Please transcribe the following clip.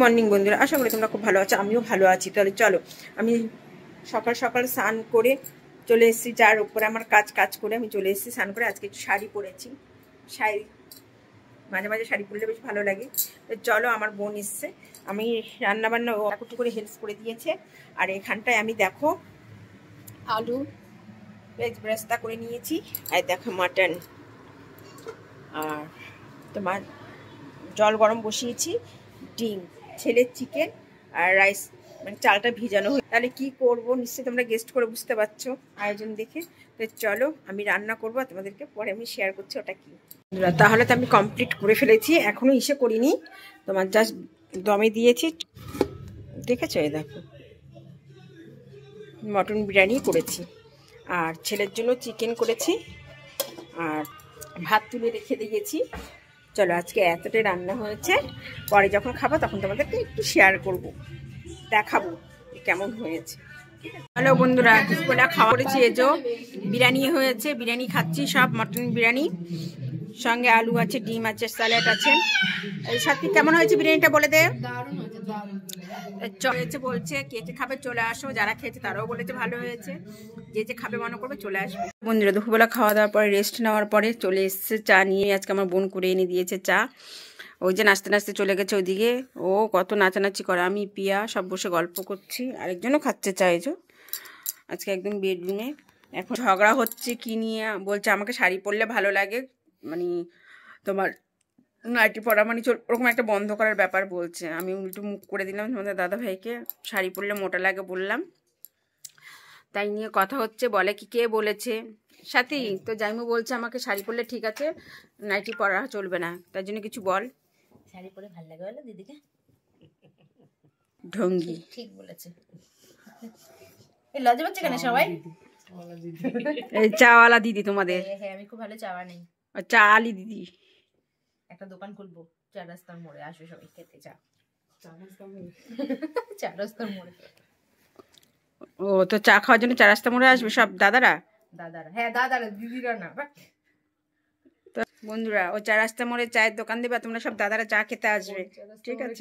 Morning বন্ধুরা, আশা করি তোমরা খুব ভালো আছো, আমিও ভালো আছি। তাহলে চলো, আমি সকাল সকাল স্নান করে চলে এসেছি, যার উপরে আমার কাজ করে আমি চলে এসেছি স্নান করে। আজকে একটু শাড়ি পরেছি, শাড়ি মাঝে মাঝে শাড়ি পরলে বেশ ভালো লাগে। তো চলো, আমার বোন এসছে, আমি রান্নাবান্না একটু করে হেল্প করে দিয়েছে। আর এখানটায় আমি দেখো আলু ভেজ ব্রেস্তা করে নিয়েছি, আর দেখো মাটন, আর তোমার জল গরম বসিয়েছি, ডিম, ছেলের চিকেন আর রাইস, মানে চালটা ভিজানো হয়ে। তাহলে কি করব নিশ্চয়ই তোমরা গেস্ট করে বুঝতে পারছো আয়োজন দেখে। তো চলো, আমি রান্না করবো, তোমাদেরকে পরে আমি শেয়ার করছি ওটা কি। তাহলে তো আমি কমপ্লিট করে ফেলেছি, এখনো ইসে করিনি, তোমার জাস্ট দমে দিয়েছি। দেখেছো, এই দেখো মটন বিরিয়ানি করেছি, আর ছেলের জন্য চিকেন করেছি, আর ভাত তুলে রেখে দিয়েছি। চলো, আজকে এতটাই রান্না হয়েছে, পরে যখন খাবো তখন তোমাদেরকে একটু শেয়ার করব, দেখাবো কেমন হয়েছে। হ্যালো বন্ধুরা, দুপুরবেলা খাওয়া করেছি, এজো বিরিয়ানি হয়েছে, বিরিয়ানি খাচ্ছি, সব মটন বিরিয়ানি, সঙ্গে আলু আছে, ডিম আছে, স্যালাড আছে। এই সাথে কেমন হয়েছে বিরিয়ানিটা বলে দে। হয়েছে বলছে, কে কে খাবে চলে আসো, যারা খেয়েছে তারাও বলেছে ভালো হয়েছে, যে যে খাবে মনে করবে চলে আসবে। বন্ধুরা, দুপুরবেলা খাওয়া দাওয়ার পরে রেস্ট নেওয়ার পরে চলে এসছে চা নিয়ে। আজকে আমার বোন করে এনে দিয়েছে চা, ওই যে নাচতে নাচতে চলে গেছে ওইদিকে, ও কত নাচানাচি করে, আমি পিয়া সব বসে গল্প করছি, আরেকজনও খাচ্ছে চা। এই যে আজকে একদম বেডরুমে এখন ঝগড়া হচ্ছে কি নিয়ে, বলছে আমাকে শাড়ি পরলে ভালো লাগে, মানে তোমার নাইটি পরা মানে ওরকম একটা বন্ধ করার ব্যাপার বলছে। আমি উল্টো মুখ করে দিলাম তোমাদের দাদা ভাইকে, শাড়ি পরলে মোটা লাগে বললাম, তাই নিয়ে কথা হচ্ছে। বলে কি কে বলেছে সাথী, তো জাইমু বলছে আমাকে শাড়ি পরলে ঠিক আছে, নাইটি পরা চলবে না, তার জন্য কিছু বল। শাড়ি পরে ভালো লাগে বলো দিদিকে, ঢঙ্গি ঠিক বলেছে। লজ্জা পাচ্ছে কেন সবাই? এই চাওয়ালা দিদি তোমাদের, হ্যাঁ আমি খুব ভালো চাওয়া নেই, চা আলি দিদি। একটা দোকান খুলবো, 4 রাস্তার মোড়ে, আসবে সবাই খেতে চা। 4 রাস্তার মোড়ে। ও তো চা খাওয়ার জন্য 4 রাস্তা মোড়ে আসবে সব দাদারা? হ্যাঁ দাদারা, দিদিরা না। তো বন্ধুরা, ও 4 রাস্তা মোড়ে চায়ের দোকান দেবে, তোমরা সব দাদারা চা খেতে আসবে, ঠিক আছে।